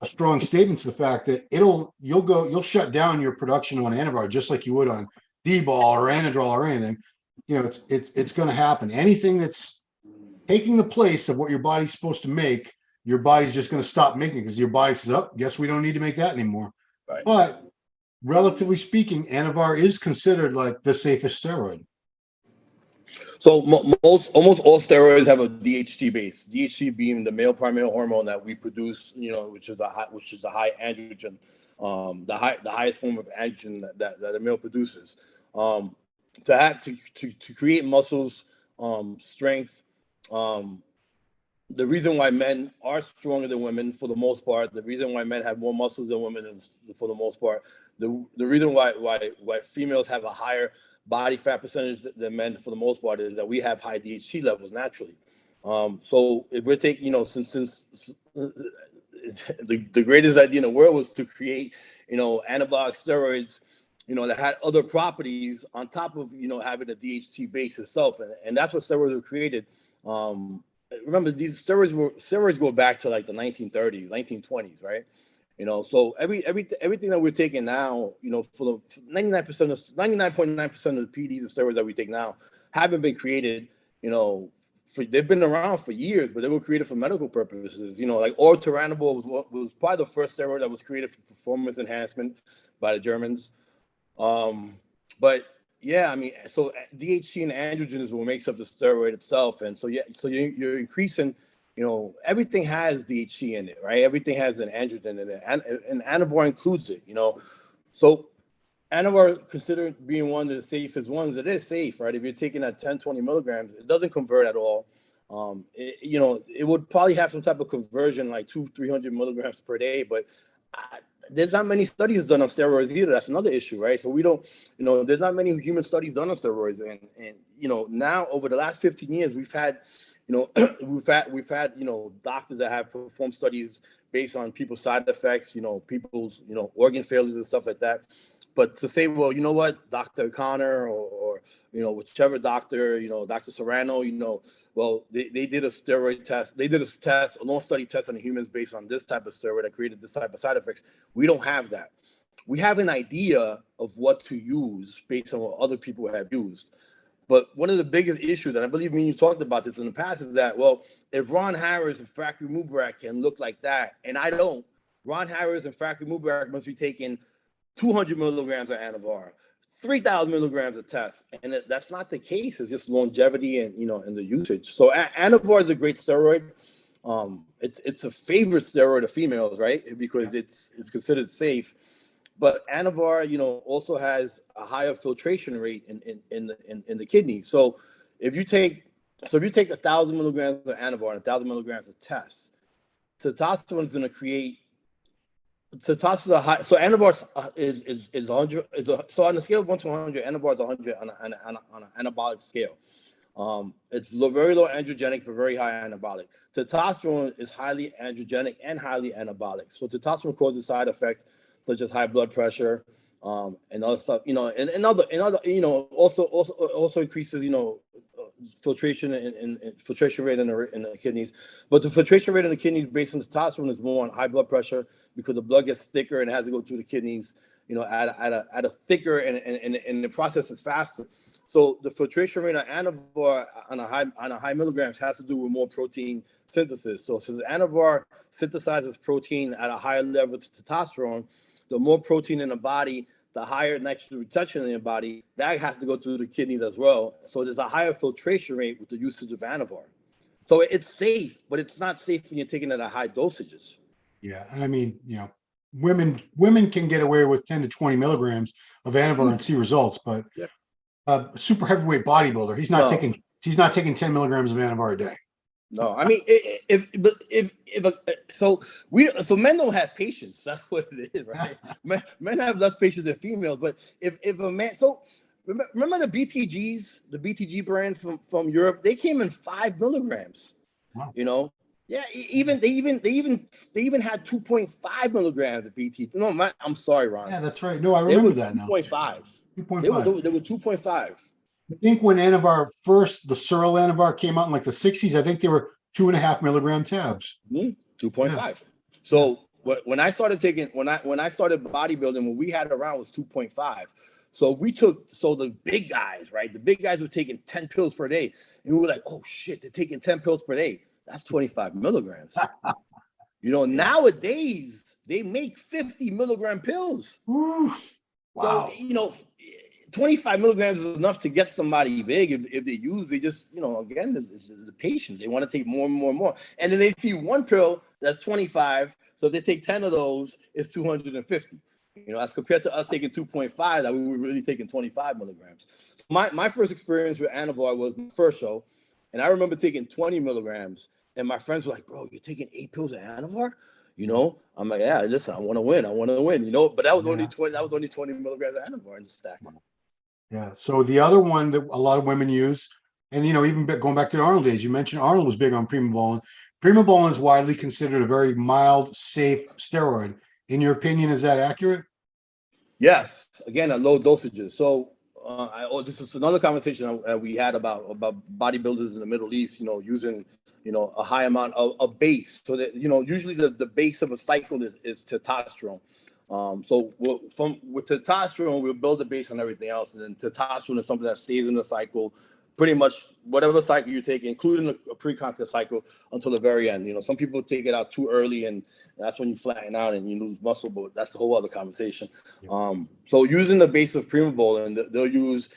strong statement to the fact that you'll shut down your production on Anavar just like you would on D-ball or Anadrol or anything. It's going to happen. Anything that's taking the place of what your body's supposed to make, your body's just going to stop making, because your body says, guess we don't need to make that anymore. Right. But relatively speaking, Anavar is considered like the safest steroid. So almost all steroids have a DHT base. DHT being the male primary hormone that we produce, which is a high androgen, the highest form of androgen that a male produces. To create muscles, strength. The reason why men are stronger than women for the most part, the reason why men have more muscles than women for the most part, the reason why females have a higher body fat percentage than men for the most part is that we have high DHT levels naturally. So if we're taking, since the greatest idea in the world was to create, anabolic steroids, that had other properties on top of, having a DHT base itself. And that's what steroids were created. Remember, these steroids go back to like the 1930s, 1920s, right? So everything that we're taking now, for the 99.9% of the PEDs and steroids that we take now haven't been created, they've been around for years, but they were created for medical purposes. Like orthoranabol was probably the first steroid that was created for performance enhancement by the Germans. But yeah, I mean, so DHT and androgen is what makes up the steroid itself, and so you're increasing. Everything has DHT in it, right? Everything has an androgen in it, and Anavar includes it. So Anavar considered being one of the safest ones. It is safe, right? If you're taking that 10, 20 milligrams, it doesn't convert at all. It would probably have some type of conversion, like 200-300 milligrams per day, but there's not many studies done on steroids either. That's another issue, right? So we don't, there's not many human studies done on steroids, and now over the last 15 years, we've had, we've had doctors that have performed studies based on people's side effects, people's organ failures and stuff like that. But to say, well, you know what, Dr. Connor or whichever doctor, Dr. Serrano, well, they did a steroid test. They did a long study test on humans based on this type of steroid that created this type of side effects. We don't have that. We have an idea of what to use based on what other people have used. But one of the biggest issues, and I believe me and you talked about this in the past, is that, well, if Ron Harris and Fakhri Mubarak can look like that, and I don't, Ron Harris and Fakhri Mubarak must be taking 200 milligrams of Anavar, 3,000 milligrams of test, and that's not the case. It's just longevity and and the usage. So Anavar is a great steroid. It's a favorite steroid of females, right? Because it's considered safe. But Anavar, also has a higher filtration rate in the kidney. So if you take 1,000 milligrams of Anavar and 1,000 milligrams of test, testosterone is going to create. Testosterone high. So Anavar is 100. So on the scale of 1 to 100, Anavar is 100 on an anabolic scale. It's very low androgenic but very high anabolic. Testosterone is highly androgenic and highly anabolic. So testosterone causes side effects such as high blood pressure, and other stuff, and other, also increases, filtration and filtration rate in the kidneys. But the filtration rate in the kidneys based on testosterone is more on high blood pressure because the blood gets thicker and it has to go through the kidneys, at a thicker and the process is faster. So the filtration rate on Anavar on a high milligrams has to do with more protein synthesis. So since Anavar synthesizes protein at a higher level to testosterone, the more protein in the body, the higher nitrogen retention in your body, that has to go through the kidneys as well. So there's a higher filtration rate with the usage of Anavar. So it's safe, but it's not safe when you're taking it at high dosages. Yeah, and I mean, women can get away with 10 to 20 milligrams of Anavar and see results, but a super heavyweight bodybuilder, he's not taking 10 milligrams of Anavar a day. No, I mean, so men don't have patience. That's what it is, right? men have less patience than females. But if a man, so remember the BTG brand from Europe, they came in 5 milligrams. Wow. Yeah, they even had 2.5 milligrams of BTG. No, I'm sorry, Ron. Yeah, that's right. No, I remember that now. 2.5. 2.5. They were 2.5. I think when Anavar first, the Searle Anavar came out in like the 60s, I think they were 2.5 milligram tabs. 2.5. Yeah. So when I started bodybuilding, when we had around was 2.5. So the big guys, right? The big guys were taking 10 pills per day. And we were like, oh shit, they're taking 10 pills per day. That's 25 milligrams. Nowadays, they make 50 milligram pills. Oof. Wow. So, 25 milligrams is enough to get somebody big. If they just, again, it's the patients. They want to take more and more and more. And then they see one pill that's 25. So if they take 10 of those, it's 250. As compared to us taking 2.5, that we were really taking 25 milligrams. My first experience with Anavar was the first show. And I remember taking 20 milligrams. And my friends were like, bro, you're taking 8 pills of Anavar? I'm like, yeah, listen, I want to win. But that was only 20 milligrams of Anavar in the stack. Yeah. So the other one that a lot of women use, and even going back to the Arnold days, you mentioned Arnold was big on primobolan. Primobolan is widely considered a very mild, safe steroid. In your opinion, is that accurate? Yes. Again, at low dosages. So this is another conversation we had about bodybuilders in the Middle East, using a high amount of base. So that usually the base of a cycle is testosterone. So with testosterone, we'll build the base on everything else, and then testosterone is something that stays in the cycle, pretty much whatever cycle you take, including a pre-contest cycle, until the very end. Some people take it out too early, and that's when you flatten out and you lose muscle, but that's a whole other conversation. Yeah. So using the base of primobolan, they'll use,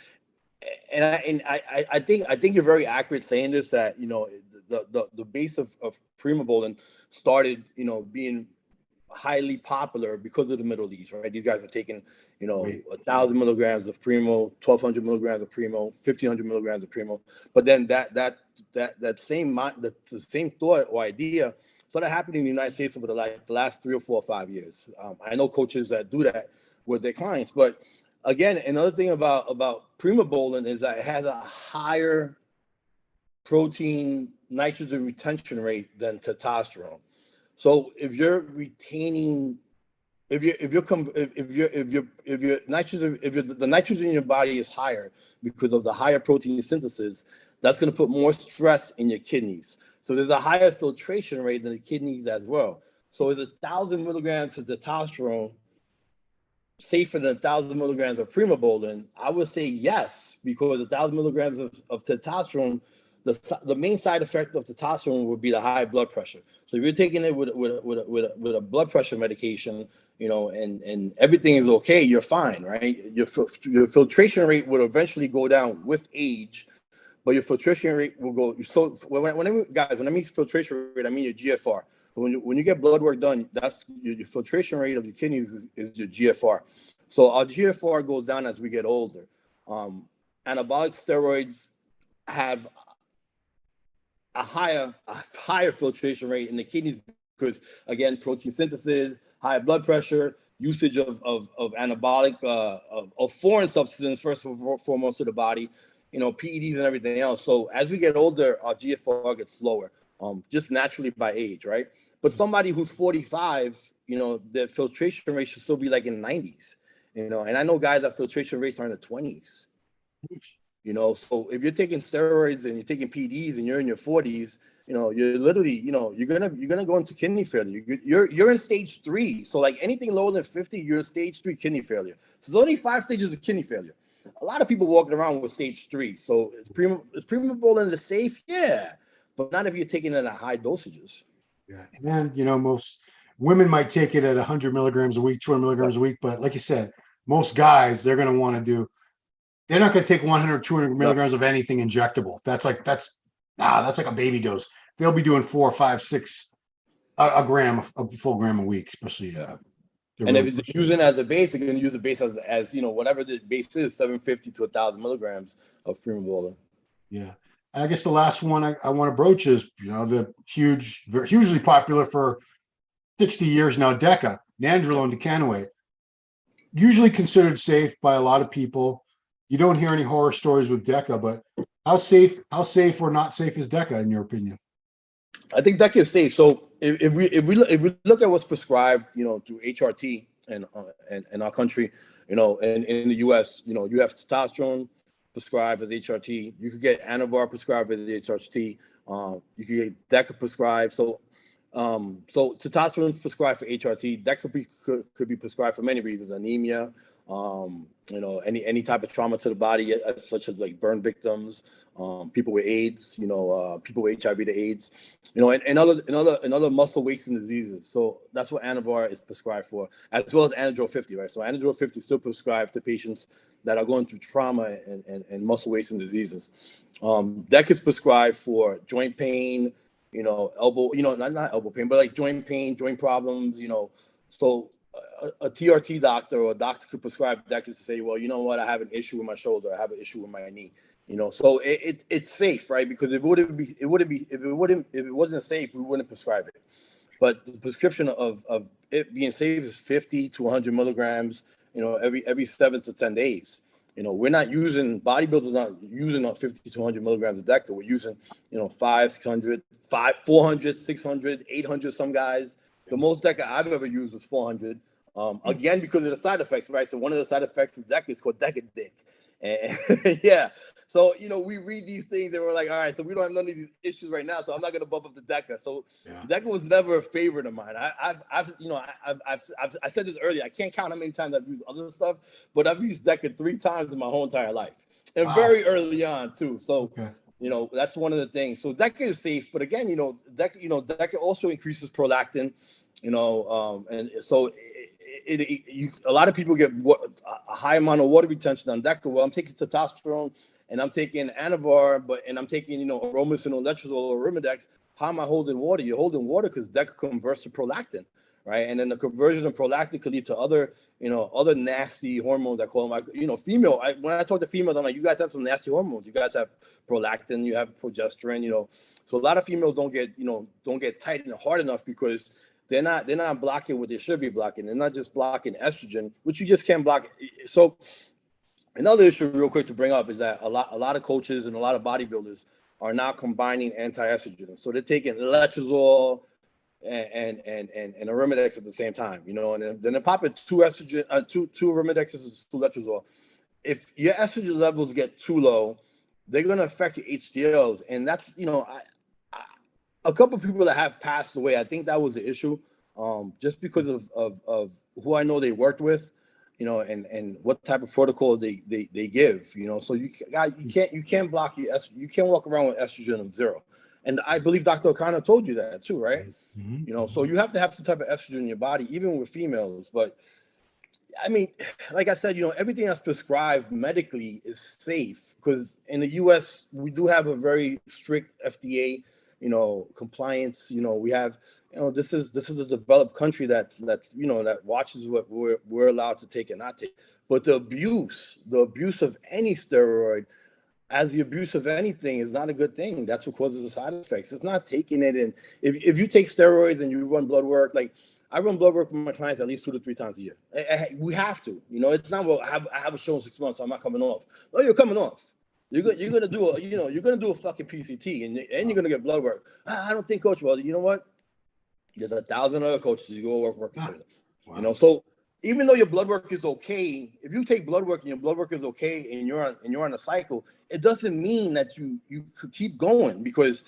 and I think you're very accurate saying this, that the base of primobolan started being highly popular because of the Middle East, right? These guys are taking, 1,000 milligrams of Primo, 1,200 milligrams of Primo, 1,500 milligrams of Primo. But then the same thought or idea started happening in the United States over the last 3 or 4 or 5 years. I know coaches that do that with their clients, but again, another thing about primobolan is that it has a higher protein nitrogen retention rate than testosterone. So if you're retaining, if your nitrogen, the nitrogen in your body is higher because of the higher protein synthesis, that's going to put more stress in your kidneys. So there's a higher filtration rate in the kidneys as well. So is 1,000 milligrams of testosterone safer than 1,000 milligrams of primobolan? I would say yes, because 1,000 milligrams of testosterone, the main side effect of testosterone would be the high blood pressure. So if you're taking it with a blood pressure medication, and everything is okay, you're fine, right? Your filtration rate would eventually go down with age, but your filtration rate will go. So when I mean filtration rate, I mean your GFR. When you get blood work done, that's your filtration rate of your kidneys is your GFR. So our GFR goes down as we get older. Anabolic steroids have a higher filtration rate in the kidneys because, again, protein synthesis, high blood pressure, usage of anabolic of foreign substances first and foremost to the body, PEDs and everything else. So as we get older, our GFR gets lower, just naturally by age, right? But somebody who's 45, the filtration rate should still be like in the 90s, and I know guys that filtration rates are in the 20s. So if you're taking steroids and you're taking PEDs and you're in your 40s, you're literally, you're gonna go into kidney failure. You're in stage 3. So like anything lower than 50, you're in stage 3 kidney failure. So there's only 5 stages of kidney failure. A lot of people walking around with stage 3. So is primobolan the safe? Yeah, but not if you're taking it at high dosages. Yeah, and most women might take it at 100 milligrams a week, 200 milligrams a week, but like you said, most guys, they're going to want to do. They're not going to take 100, 200 milligrams of anything injectable. That's like a baby dose. They'll be doing 4, 5, 6 a gram, a full gram a week, especially. And really if they're using it as a base, they're going to use the base as whatever the base is, 750 to 1,000 milligrams of primobolan. Yeah. I guess the last one I want to broach is, the hugely popular for 60 years now, DECA, nandrolone decanoate. Usually considered safe by a lot of people. You don't hear any horror stories with DECA, but how safe or not safe is DECA in your opinion? I think DECA is safe. So if we look at what's prescribed, through HRT and in our country, and in the US, you have testosterone prescribed as HRT. You could get Anavar prescribed as HRT. You could get DECA prescribed. So testosterone is prescribed for HRT. That could be prescribed for many reasons: anemia, You know, any type of trauma to the body, such as like burn victims, people with AIDS, you know, people with HIV to AIDS, you know, and other muscle wasting diseases. So that's what Anavar is prescribed for, as well as Anadrol 50, right? So Anadrol 50 is still prescribed to patients that are going through trauma and muscle wasting diseases. That is prescribed for joint pain, you know, elbow, you know, not elbow pain, but like joint pain, joint problems, you know. So a TRT doctor or a doctor could prescribe that to say, well, you know what, I have an issue with my shoulder, I have an issue with my knee, you know. So it's safe, right? Because if it wasn't safe, we wouldn't prescribe it. But the prescription of it being safe is 50 to 100 milligrams, you know, every 7 to 10 days. You know, we're not using, bodybuilders not using 50 to 100 milligrams of DECA. We're using, you know, 500, 600, 400, 600, 800, some guys. The most DECA I've ever used was 400. Again, because of the side effects, right? So one of the side effects is DECA is called DECA dick. And yeah. So, you know, we read these things and we're like, all right, so we don't have none of these issues right now, so I'm not going to bump up the DECA. So DECA was never a favorite of mine. I've said this earlier. I can't count how many times I've used other stuff, but I've used DECA 3 times in my whole entire life, and very early on too. So, you know, that's one of the things. So DECA is safe, but again, you know, DECA also increases prolactin, you know, and so a lot of people get a high amount of water retention on DECA. Well, I'm taking testosterone and I'm taking Anavar, and I'm taking, you know, Aromasin or Letrozole or Arimidex. How am I holding water? You're holding water because DECA converts to prolactin, right? And then the conversion of prolactin could lead to other, you know, other nasty hormones. I call them, like, you know, female. When I talk to females, I'm like, you guys have some nasty hormones. You guys have prolactin, you have progesterone, you know. So a lot of females don't get tight and hard enough because they're not blocking what they should be blocking. They're not just blocking estrogen, which you just can't block. So another issue real quick to bring up is that a lot of coaches and a lot of bodybuilders are now combining anti-estrogen. So they're taking letrozole and Arimidex at the same time, you know, and then they're popping two Arimidexes, two letrozole. If your estrogen levels get too low, they're going to affect your HDLs. And that's, you know, a couple of people that have passed away, I think that was the issue, just because of who I know they worked with, you know, and what type of protocol they give, you know. So you can't block you can't walk around with estrogen of 0. And I believe Dr. O'Connor told you that too, right? Mm-hmm. You know, so you have to have some type of estrogen in your body, even with females. But I mean, like I said, you know, everything that's prescribed medically is safe because in the U.S. we do have a very strict FDA, you know, compliance. You know, we have, you know, this is a developed country that's you know, that watches what we're allowed to take and not take. But the abuse of any steroid, as the abuse of anything, is not a good thing. That's what causes the side effects. It's not taking it in. If you take steroids and you run blood work, like I run blood work with my clients at least 2 to 3 times a year. We have to, you know. It's not, well, I have a show in 6 months, so I'm not coming off. No, you're coming off. You're gonna do a fucking PCT and you're gonna get blood work. I don't think, coach. Well, you know what? There's 1,000 other coaches you go work with them. Wow. You know, so even though your blood work is okay, if you take blood work and your blood work is okay and you're on a cycle, it doesn't mean that you could keep going, because,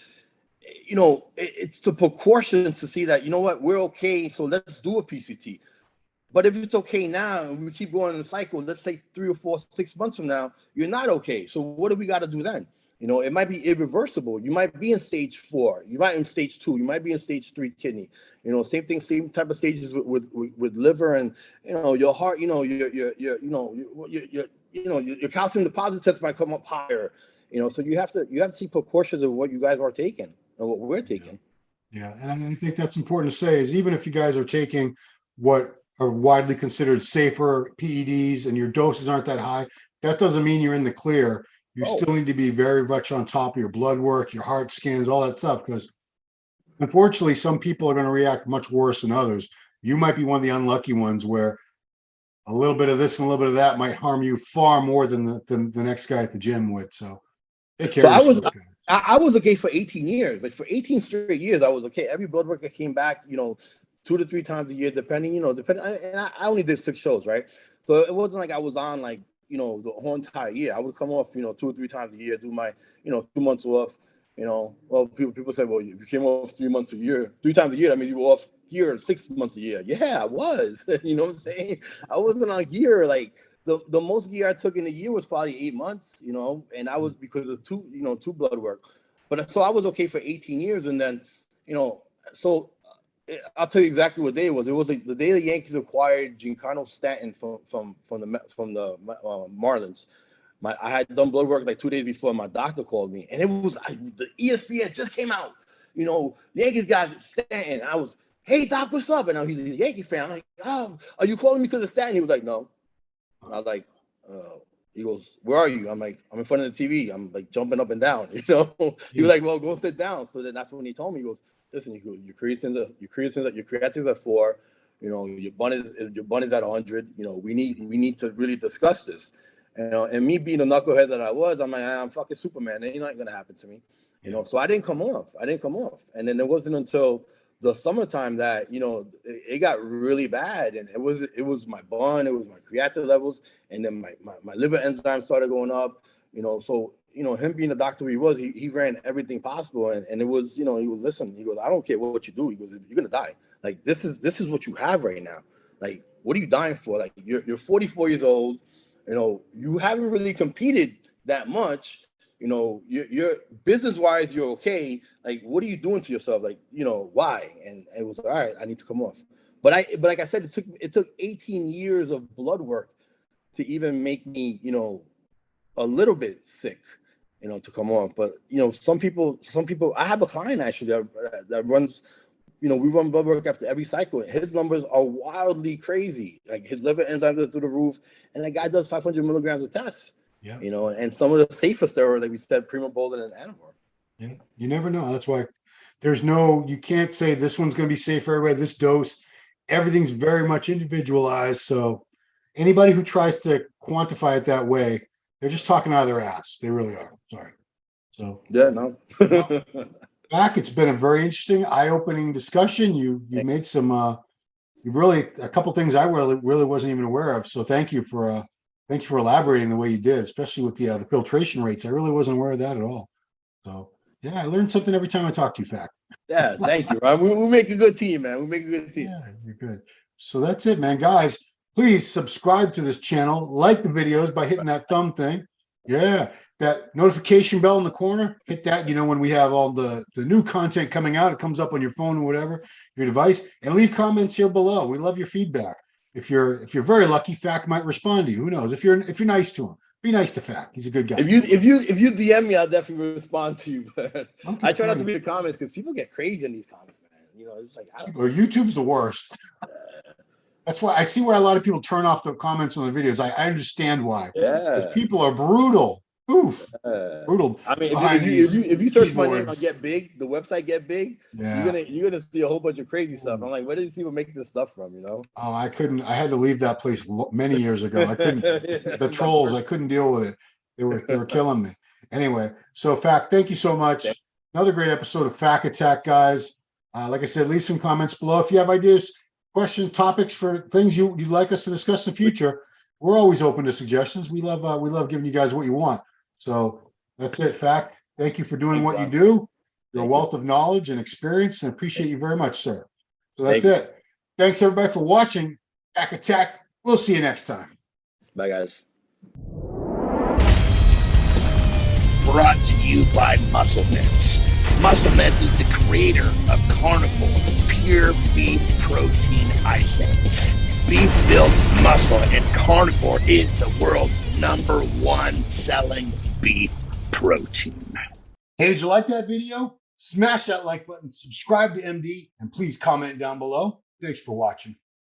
you know, it's the precaution to see that, you know what, we're okay, so let's do a PCT. But if it's okay now and we keep going in the cycle, let's say 3 or 4, 6 months from now, you're not okay. So what do we got to do then? You know, it might be irreversible. You might be in stage 4. You might be in stage 2. You might be in stage 3 kidney. You know, same thing, same type of stages with liver, and, you know, your heart. You know, your calcium deposit tests might come up higher. You know, so you have to see precautions of what you guys are taking and what we're taking. Yeah, and I think that's important to say, is even if you guys are taking what are widely considered safer PEDs and your doses aren't that high, that doesn't mean you're in the clear. You still need to be very much on top of your blood work, your heart scans, all that stuff, because unfortunately some people are going to react much worse than others. You might be one of the unlucky ones where a little bit of this and a little bit of that might harm you far more than the next guy at the gym would. So take care of yourself. I was okay for 18 years. Like for 18 straight years, I was okay. Every blood work that came back, you know, 2 to 3 times a year, depending. And I only did 6 shows, right? So it wasn't like I was on, like, you know, the whole entire year. I would come off, you know, 2 or 3 times a year, do my, you know, 2 months off. You know, well, people say, well, if you came off 3 months a year, 3 times a year, that means you were off here 6 months a year. Yeah, I was. You know what I'm saying? I wasn't on gear like the most gear I took in a year was probably 8 months, you know, and I was because of two blood work. But so I was okay for 18 years, and then, you know, so I'll tell you exactly what day it was. It was like the day the Yankees acquired Giancarlo Stanton from the Marlins. I had done blood work like 2 days before. My doctor called me, and it was the ESPN just came out. You know, the Yankees got Stanton. I was, hey doc, what's up? And now he's a Yankee fan. I'm like, oh, are you calling me because of Stanton? He was like, no. I was like, he goes, where are you? I'm like, I'm in front of the TV. I'm like jumping up and down. You know, he was like, well, go sit down. So then that's when he told me, he goes, listen, your creatine's at 4. You know, your bun is at 100. You know, we need to really discuss this. You know, and me being the knucklehead that I was, I'm like, I'm fucking Superman. It ain't not gonna happen to me. You know, so I didn't come off. And then it wasn't until the summertime that, you know, it got really bad, and it was my bun, it was my creatinine levels, and then my liver enzymes started going up. You know, so, you know, him being the doctor he was, he ran everything possible, and it was, you know, he would listen. He goes, I don't care what you do. He goes, you're gonna die. Like this is what you have right now. Like, what are you dying for? Like, you're 44 years old. You know, you haven't really competed that much. You know, you're business-wise, you're okay. Like, what are you doing to yourself? Like, you know, why? And it was all right. I need to come off. But like I said, it took 18 years of blood work to even make me, you know, a little bit sick, you know, to come off. But, you know, some people. I have a client actually that runs. You know, we run blood work after every cycle. His numbers are wildly crazy. Like, his liver enzymes are through the roof, and that guy does 500 milligrams of tests. Yeah. You know, and some of the safer steroids, like we said, Primobolan and Anamor. Yeah, you never know. That's why you can't say this one's going to be safe for everybody, this dose. Everything's very much individualized. So anybody who tries to quantify it that way, they're just talking out of their ass. They really are. Sorry. So yeah, no. Back, it's been a very interesting, eye-opening discussion. You made some a couple things I really wasn't even aware of. So thank you for elaborating the way you did, especially with the filtration rates. I really wasn't aware of that at all. So yeah, I learned something every time I talk to you, Fak. Yeah, thank you, Ron. We make a good team, man. We make a good team. Yeah, you're good. So that's it, man. Guys, please subscribe to this channel, like the videos by hitting that thumb thing. Yeah, that notification bell in the corner, hit that, you know, when we have all the new content coming out, it comes up on your phone or whatever, your device, and leave comments here below. We love your feedback. If you're very lucky, Fak might respond to you. Who knows? If you're nice to him, be nice to Fak. He's a good guy. If you DM me, I'll definitely respond to you. But okay, I try not to read the comments because people get crazy in these comments, man. You know, it's like, I don't know. YouTube's the worst. That's why I see where a lot of people turn off the comments on the videos. I understand why. Yeah, because people are brutal. Oof, brutal. I mean, if you search my name on Get Big, the website Get Big, you're gonna see a whole bunch of crazy stuff. I'm like, where do these people make this stuff from? You know? Oh, I had to leave that place many years ago. I couldn't. The trolls, I couldn't deal with it. They were killing me. Anyway, so Fak, thank you so much. Another great episode of Fak Attack, guys. Like I said, leave some comments below if you have ideas, questions, topics for things you'd like us to discuss in the future. We're always open to suggestions. We love giving you guys what you want. So that's it, Fak. Thank you for doing what you do. You're a wealth of knowledge and experience, and appreciate you very much, sir. So that's it. Thanks, everybody, for watching Fak Attack. We'll see you next time. Bye, guys. Brought to you by MuscleMeds. MuscleMeds is the creator of carnivore pure beef protein isolate. Beef builds muscle, and carnivore is the world's #1 selling beef protein. Hey, did you like that video? Smash that like button, subscribe to MD, and please comment down below. Thanks for watching.